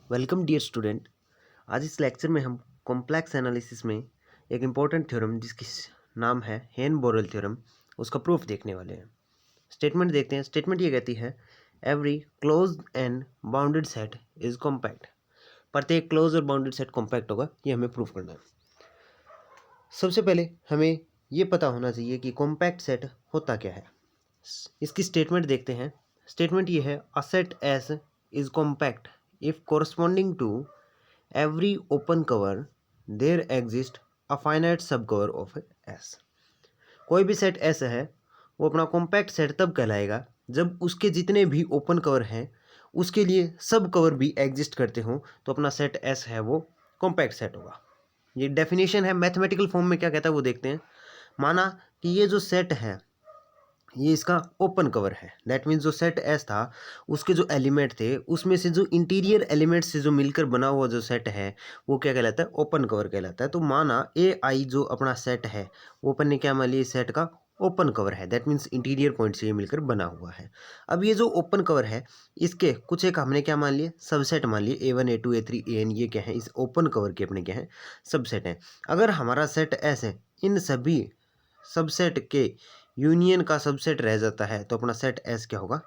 Welcome dear student. आज इस lecture में हम कॉम्प्लेक्स एनालिसिस में एक इम्पॉर्टेंट थ्योरम जिसकी नाम है हेन बोरेल थ्योरम उसका प्रूफ देखने वाले हैं। स्टेटमेंट देखते हैं। स्टेटमेंट ये कहती है every closed end bounded set is compact. प्रत्येक क्लोज और बाउंडेड सेट कॉम्पैक्ट होगा, ये हमें प्रूफ करना है। सबसे पहले हमें ये पता होना चाहिए कि कॉम्पैक्ट सेट होता क्या है। इसकी स्टेटमेंट देखते हैं। स्टेटमेंट ये है a set S is compact if corresponding to every open cover there exists a finite subcover of S। कोई भी सेट S है वो अपना कॉम्पैक्ट सेट तब कहलाएगा जब उसके जितने भी ओपन कवर हैं उसके लिए सब कवर भी एग्जिस्ट करते हों, तो अपना सेट S है वो कॉम्पैक्ट सेट होगा। ये डेफिनेशन है। मैथमेटिकल फॉर्म में क्या कहता है वो देखते हैं। माना कि ये जो सेट है ये इसका ओपन कवर है, दैट मीन्स जो सेट एस था उसके जो एलिमेंट थे उसमें से जो इंटीरियर एलिमेंट से जो मिलकर बना हुआ जो सेट है वो क्या कहलाता है, ओपन कवर कहलाता है। तो माना ए आई जो अपना सेट है वो अपन ने क्या मान लिया, सेट का ओपन कवर है, दैट मीन्स इंटीरियर पॉइंट से ये मिलकर बना हुआ है। अब ये जो ओपन कवर है इसके कुछ एक हमने क्या मान लिए, सबसेट मान लिए। A1 A2 A3 AN ये क्या है, इस ओपन कवर के अपने क्या है, सबसेट हैं। अगर हमारा सेट एस है इन सभी सबसेट के यूनियन का सबसेट रह जाता है तो अपना सेट एस क्या होगा,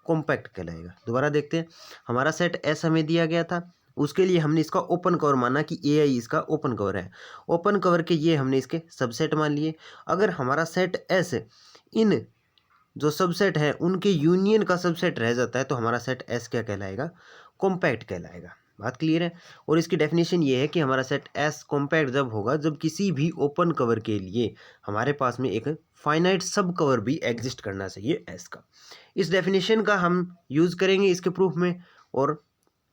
कॉम्पैक्ट कहलाएगा। दोबारा देखते हैं। हमारा सेट एस हमें दिया गया था, उसके लिए हमने इसका ओपन कवर माना कि ए आई इसका ओपन कवर है। ओपन कवर के ये हमने इसके सबसेट मान लिए। अगर हमारा सेट एस इन जो सबसेट है उनके यूनियन का सबसेट रह जाता है तो हमारा सेट एस क्या कहलाएगा, कॉम्पैक्ट कहलाएगा। बात क्लियर है। और इसकी डेफिनेशन ये है कि हमारा सेट एस कॉम्पैक्ट जब होगा जब किसी भी ओपन कवर के लिए हमारे पास में एक फाइनाइट सब कवर भी एग्जिस्ट करना चाहिए एस का। इस डेफिनेशन का हम यूज़ करेंगे इसके प्रूफ में, और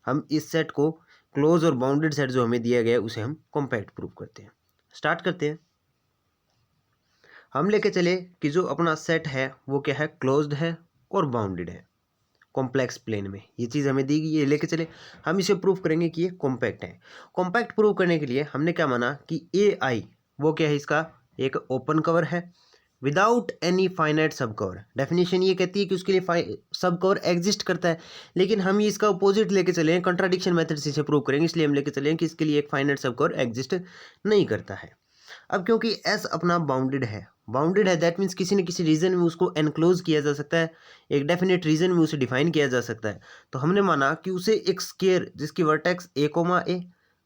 हम इस सेट को क्लोज और बाउंडेड सेट जो हमें दिया गया है उसे हम कॉम्पैक्ट प्रूफ करते हैं। स्टार्ट करते हैं। हम लेके चले कि जो अपना सेट है वो क्या है, क्लोज्ड है और बाउंडेड है कॉम्प्लेक्स प्लेन में। ये चीज़ हमें दी गई, ये लेके चले। हम इसे प्रूव करेंगे कि ये कॉम्पैक्ट है। कॉम्पैक्ट प्रूव करने के लिए हमने क्या माना कि ए आई वो क्या है, इसका एक ओपन कवर है विदाउट एनी फाइनाइट सब कवर। डेफिनेशन ये कहती है कि उसके लिए सब कवर एग्जिस्ट करता है, लेकिन हम ये इसका अपोजिट लेके चले हैं, कंट्राडिक्शन मेथड से इसे प्रूव करेंगे। इसलिए हम लेके चले हैं कि इसके लिए एक फाइनाइट सब कवर एग्जिस्ट नहीं करता है। अब क्योंकि एस अपना बाउंडेड है दैट मीन्स किसी न किसी रीजन में उसको एनक्लोज किया जा सकता है, एक डेफिनेट रीजन में उसे डिफाइन किया जा सकता है। तो हमने माना कि उसे एक स्केयर जिसकी vertex a comma a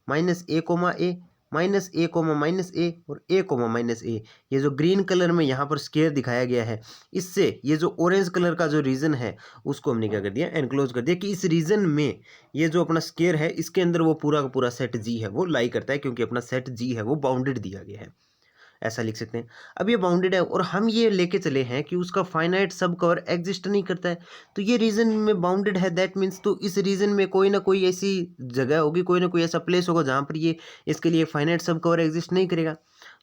minus a comma a minus a comma minus a और ए कोमा माइनस ए, ये जो ग्रीन कलर में यहाँ पर स्केयर दिखाया गया है, इससे ये जो ऑरेंज कलर का जो रीजन है उसको हमने क्या कर दिया, एनक्लोज कर दिया कि इस रीजन में ये जो अपना स्केयर है इसके अंदर वो पूरा का पूरा सेट जी है वो लाई करता है, क्योंकि अपना सेट जी है वो बाउंडेड दिया गया है, ऐसा लिख सकते हैं। अब ये बाउंडेड है और हम ये लेके चले हैं कि उसका फाइनाइट सब कवर एग्जिस्ट नहीं करता है, तो ये रीजन में बाउंडेड है दैट मीन्स तो इस रीजन में कोई ना कोई ऐसी जगह होगी, कोई ना कोई ऐसा प्लेस होगा जहाँ पर ये इसके लिए फाइनाइट सब कवर एग्जिस्ट नहीं करेगा।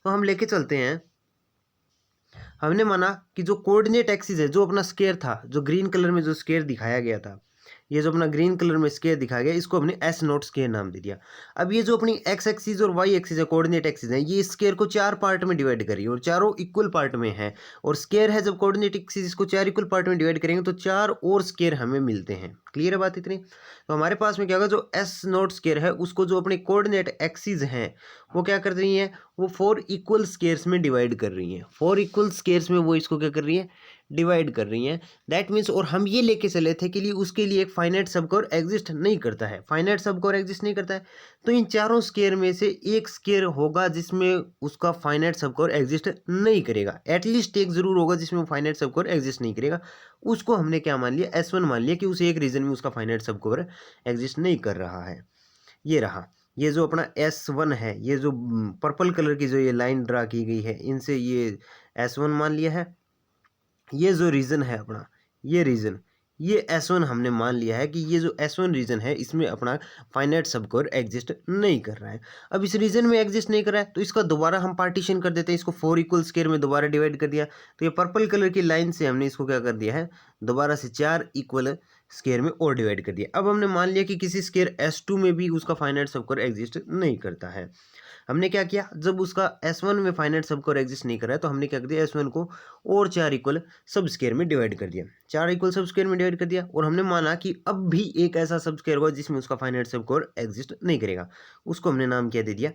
तो हम लेके चलते हैं। हमने माना कि जो कोऑर्डिनेट एक्सिस है, जो अपना स्केयर था, जो ग्रीन कलर में जो स्केयर दिखाया गया था, ये जो अपना ग्रीन कलर में स्केयर दिखाया गया इसको हमने एस नोट स्केयर नाम दे दिया। अब ये जो अपनी एक्स एक्सिस और वाई एक्सिस है, कोऑर्डिनेट एक्सिस है, ये स्केयर को 4 पार्ट में डिवाइड करी और चारों इक्वल पार्ट में है। और स्केयर है जब कोऑर्डिनेट एक्सिस इसको 4 इक्वल पार्ट में डिवाइड करेंगे तो 4 और स्केयर हमें मिलते हैं। क्लियर है बात इतनी। तो हमारे पास में क्या होगा, जो एस नोट स्केयर है उसको जो अपने कोऑर्डिनेट एक्सिस हैं वो क्या कर रही हैं, वो 4 इक्वल स्केयर्स में डिवाइड कर रही हैं। 4 इक्वल स्केयर्स में वो इसको क्या कर रही है, डिवाइड कर रही हैं। दैट मीन्स, और हम ये लेके चले थे कि उसके लिए एक फाइनाइट सबकवर एग्जिस्ट नहीं करता है, फाइनाइट सबकवर एग्जिस्ट नहीं करता है, तो इन चारों स्केयर में से एक स्केयर होगा जिसमें उसका फाइनाइट सबकवर एग्जिस्ट नहीं करेगा, एटलीस्ट एक जरूर होगा जिसमें फाइनाइट सबकवर एग्जिस्ट नहीं करेगा। उसको हमने क्या मान लिया, S1 मान लिया कि उस एक रीजन में उसका फाइनाइट सबकवर एग्जिस्ट नहीं कर रहा है। ये रहा, ये जो अपना S1 है, ये जो पर्पल कलर की जो ये लाइन ड्रा की गई है इनसे ये S1 मान लिया है। ये जो रीजन है अपना, ये रीजन, ये S1 हमने मान लिया है कि ये जो S1 रीजन है इसमें अपना फाइनाइट सबकवर एग्जिस्ट नहीं कर रहा है। अब इस रीजन में एग्जिस्ट नहीं कर रहा है तो इसका दोबारा हम पार्टीशन कर देते हैं, इसको 4 इक्वल स्केयर में दोबारा डिवाइड कर दिया। तो ये पर्पल कलर की लाइन से हमने इसको क्या कर दिया है, दोबारा से 4 इक्वल स्केयर में और डिवाइड कर दिया। अब हमने मान लिया कि किसी स्केयर S2 में भी उसका फाइनाइट सबस्क्वायर एग्जिस्ट नहीं करता है। हमने क्या किया, जब उसका S1 में फाइनाइट सबस्क्वायर एग्जिस्ट नहीं कर रहा है तो हमने क्या कर दिया, S1 को और 4 इक्वल सब स्केयर में डिवाइड कर दिया, 4 इक्वल सब स्केयर में डिवाइड कर दिया। और हमने माना कि अब भी एक ऐसा सब स्केयर होगा जिसमें उसका फाइनाइट सबस्केयर एग्जिस्ट नहीं करेगा, उसको हमने नाम क्या दे दिया,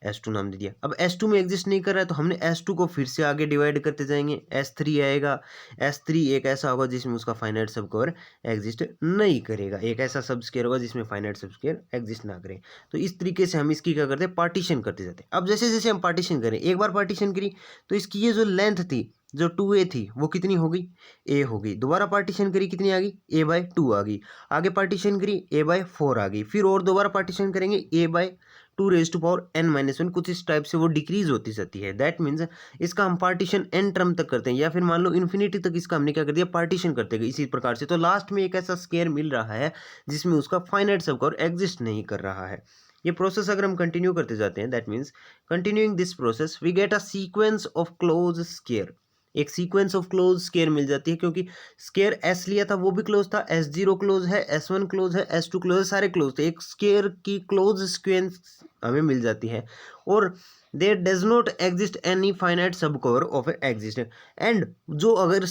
S2 नाम दे दिया। अब S2 में एग्जिस्ट नहीं कर रहा है तो हमने S2 को फिर से आगे डिवाइड करते जाएंगे, S3 आएगा, S3 एक ऐसा होगा जिसमें उसका फाइनाइट सबस्केयर एग्जिस्ट नहीं करेगा, एक ऐसा सब स्केयर होगा जिसमें फाइनाइट सबस्केयर एग्जिस्ट ना करे। तो इस तरीके से हम इसकी क्या करते हैं, पार्टीशन करते जाते हैं। अब जैसे जैसे हम पार्टीशन करें, एक बार पार्टीशन करी तो इसकी ये जो लेंथ थी, जो 2a थी, वो कितनी हो गई, a हो गई। दोबारा पार्टीशन करी, कितनी आ गई, a/2 आ गई। आगे पार्टीशन करी, a/4 आ गई। फिर और दोबारा पार्टीशन करेंगे, a/2n-1, कुछ इस टाइप से वो डिक्रीज होती जाती है। दैट मीन्स इसका हम पार्टीशन n टर्म तक करते हैं, या फिर मान लो इन्फिनिटी तक इसका हमने क्या कर दिया, पार्टीशन करते गए इसी प्रकार से। तो लास्ट में एक ऐसा स्केयर मिल रहा है जिसमें उसका फाइनाइट सबस्केयर एग्जिस्ट नहीं कर रहा है। ये प्रोसेस अगर हम कंटिन्यू करते जाते हैं, that means continuing this process we get a sequence of close square. एक सीक्वेंस ऑफ क्लोज स्केयर मिल जाती है, क्योंकि स्केयर S लिया था वो भी क्लोज था, S0 क्लोज है, S1 क्लोज है, S2 क्लोज है, सारे क्लोज थे। एक स्केयर की क्लोज सीक्वेंस हमें मिल जाती है। और there does not exist any finite subsquare of exist. And जो अगर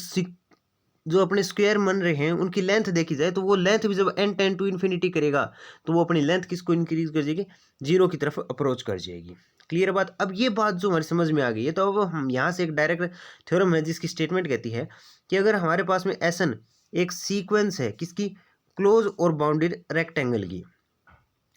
जो अपने स्क्वायर बन रहे हैं उनकी लेंथ देखी जाए तो वो लेंथ भी जब n टेंड टू इन्फिनिटी करेगा तो वो अपनी लेंथ किसको इंक्रीज कर जाएगी, 0 की तरफ अप्रोच कर जाएगी। क्लियर बात। अब ये बात जो हमारी समझ में आ गई है, तो अब हम यहाँ से एक डायरेक्ट थ्योरम है जिसकी स्टेटमेंट कहती है कि अगर हमारे पास में Sn एक सीक्वेंस है किसकी, क्लोज और बाउंडेड रेक्टेंगल की,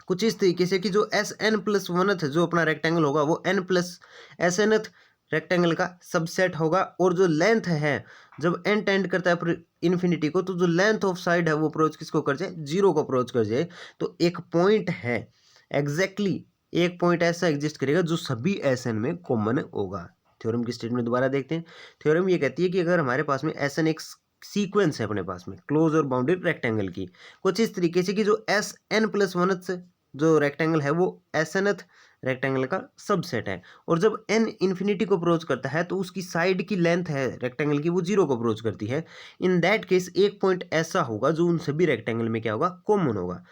कुछ इस तरीके से कि जो Sn+1th जो अपना रेक्टेंगल होगा वो n+Snth रेक्टेंगल का सबसेट होगा। और जो लेंथ है जब n टेंड करता है इन्फिनिटी को, तो जो लेंथ ऑफ साइड है वो अप्रोच किसको कर जाए, 0 को अप्रोच कर जाए। तो एक पॉइंट है, एग्जैक्टली एक पॉइंट ऐसा एग्जिस्ट करेगा जो सभी Sn में कॉमन होगा। थ्योरम की स्टेटमेंट दोबारा देखते हैं। थ्योरम ये कहती है कि अगर हमारे पास में Sn एक सीक्वेंस है अपने पास में क्लोज और बाउंडेड रेक्टेंगल की, कुछ इस तरीके से कि जो Sn+1th जो रेक्टेंगल है वो Snth रेक्टेंगल का सबसेट है। और जब n इन्फिनिटी को अप्रोच करता है तो उसकी साइड की लेंथ है रेक्टेंगल की वो 0 को अप्रोच करती है। इन दैट केस एक पॉइंट ऐसा होगा जो उन सभी रेक्टेंगल में क्या होगा, कॉमन होगा।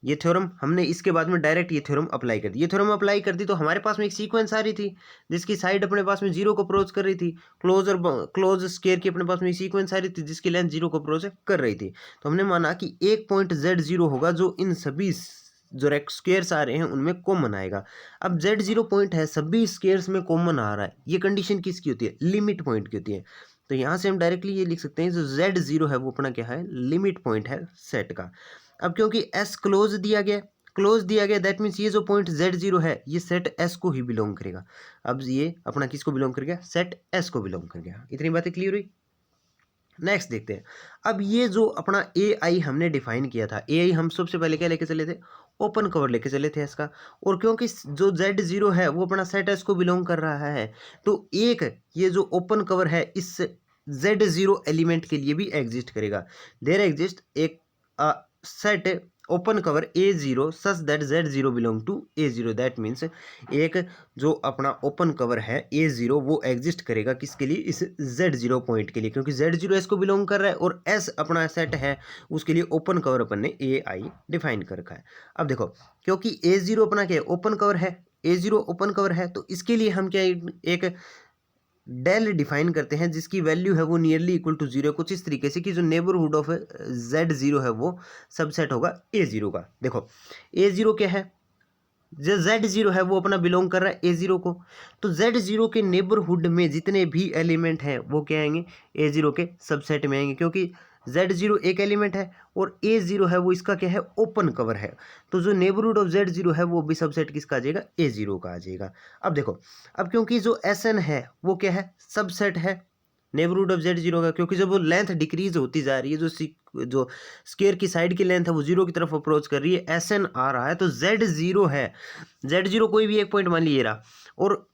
ये थ्योरम हमने इसके बाद में डायरेक्ट ये थ्योरम अप्लाई कर दी। ये थ्योरम अप्लाई कर दी तो हमारे पास में एक सीक्वेंस आ रही थी जिसकी साइड अपने पास में 0 को अप्रोच कर रही थी, क्लोज और क्लोज स्केयर की अपने पास में सीक्वेंस आ रही थी जिसकी लेंथ 0 को अप्रोच कर रही थी। तो हमने माना कि एक पॉइंट Z0 होगा जो इन सभी जो स्केयर्स आ रहे हैं उनमें कॉमन आएगा। अब Z0 पॉइंट है, सभी स्केयर्स में कॉमन आ रहा है, ये कंडीशन किसकी होती है, लिमिट पॉइंट की होती है। तो यहाँ से हम डायरेक्टली ये लिख सकते हैं जो Z0 है वो अपना क्या है, लिमिट पॉइंट है सेट का। अब क्योंकि S क्लोज दिया गया, क्लोज दिया गया, दैट मीन्स ये जो पॉइंट Z0 है ये सेट S को ही बिलोंग करेगा। अब ये अपना किसको बिलोंग कर गया, सेट S को बिलोंग कर गया। इतनी बातें क्लियर हुई। नेक्स्ट देखते हैं। अब ये जो अपना AI हमने डिफाइन किया था, AI हम सबसे पहले क्या लेके चले थे, ओपन कवर लेके चले थे इसका। और क्योंकि जो Z0 है वो अपना सेट S को बिलोंग कर रहा है, तो एक ये जो ओपन कवर है इस Z0 एलिमेंट के लिए भी एग्जिस्ट करेगा। देयर एग्जिस्ट एक set open cover A0 such that Z0 belong to A0। That means एक जो अपना ओपन कवर है A0 वो एग्जिस्ट करेगा किसके लिए, इस Z0 पॉइंट के लिए, क्योंकि Z0 S को बिलोंग कर रहा है और S अपना सेट है उसके लिए ओपन कवर अपन ने AI डिफाइन कर रखा है। अब देखो क्योंकि A0 अपना क्या है, ओपन कवर है, A0 ओपन कवर है, तो इसके लिए हम क्या एक डेल डिफाइन करते हैं जिसकी वैल्यू है वो नियरली इक्वल टू 0, कुछ इस तरीके से कि जो नेबरहुड ऑफ Z0 है वो सबसेट होगा A0 का। देखो A0 क्या है, जो Z0 है वो अपना बिलोंग कर रहा है A0 को, तो Z0 के नेबरहुड में जितने भी एलिमेंट हैं वो क्या आएंगे, A0 के सबसेट में आएंगे, क्योंकि Z0 एक एलिमेंट है और A0 है वो इसका क्या है, ओपन कवर है। तो जो नेबरहुड ऑफ Z0 है वो भी सबसेट किसका आ जाएगा, A0 का आ जाएगा। अब देखो, अब क्योंकि जो Sn है वो क्या है, सबसेट है नेबरहुड ऑफ Z0 का, क्योंकि जब वो लेंथ डिक्रीज होती जा रही है, जो स्क्वायर की साइड की लेंथ है वो 0 की तरफ अप्रोच कर रही है, Sn आ रहा है, तो Z0 है, Z0 कोई भी एक पॉइंट मान लीजिए रहा, और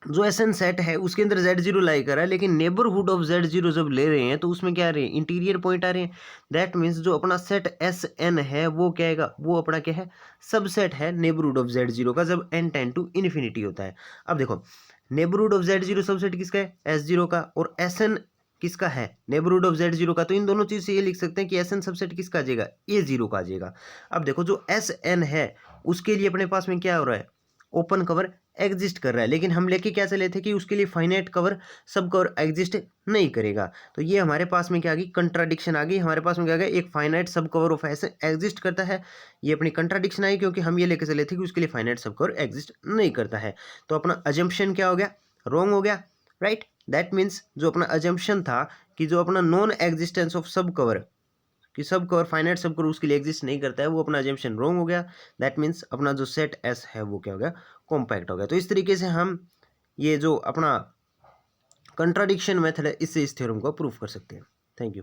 जो Sn सेट है उसके अंदर Z0 लाई कर रहा है, लेकिन नेबरहुड ऑफ Z0 जब ले रहे हैं तो उसमें क्या आ रहे हैं, इंटीरियर पॉइंट आ रहे हैं। दैट मीन्स जो अपना सेट Sn है वो क्या आएगा, वो अपना क्या है, सबसेट है नेबरहुड ऑफ Z0 का जब n टेंड टू इन्फिनिटी होता है। अब देखो नेबरहुड ऑफ Z0 सबसेट किसका है, S0 का, और Sn किसका है, नेबरहुड ऑफ Z0 का। तो इन दोनों चीज़ से ये लिख सकते हैं कि Sn सबसेट किसका आ जाएगा, A0 का आ जाएगा। अब देखो जो Sn है उसके लिए अपने पास में क्या हो रहा है, ओपन कवर एग्जिस्ट कर रहा है, लेकिन हम लेके क्या चले थे कि उसके लिए फाइनाइट कवर सब कवर एग्जिस्ट नहीं करेगा। तो ये हमारे पास में क्या आ गई, कंट्राडिक्शन आ गई। हमारे पास में क्या आ गया, एक फाइनाइट सब कवर ऑफ एस एग्जिस्ट करता है, ये अपनी कंट्राडिक्शन आई क्योंकि हम ये लेके चले थे कि उसके लिए फाइनाइट सब कवर एग्जिस्ट नहीं करता है। तो अपना अजम्पशन क्या हो गया, रॉन्ग हो गया, राइट। दैट मीन्स जो अपना अजम्पशन था कि जो अपना नॉन एग्जिस्टेंस ऑफ सब कवर, कि सब कवर फाइनाइट सब कवर उसके लिए एग्जिस्ट नहीं करता है, वो अपना अजम्पशन रॉन्ग हो गया। दैट मीन्स अपना जो सेट एस है वो क्या हो गया, कॉम्पैक्ट हो गया। तो इस तरीके से हम ये जो अपना कंट्राडिक्शन मेथड है इससे इस थ्योरम को प्रूव कर सकते हैं। Thank you.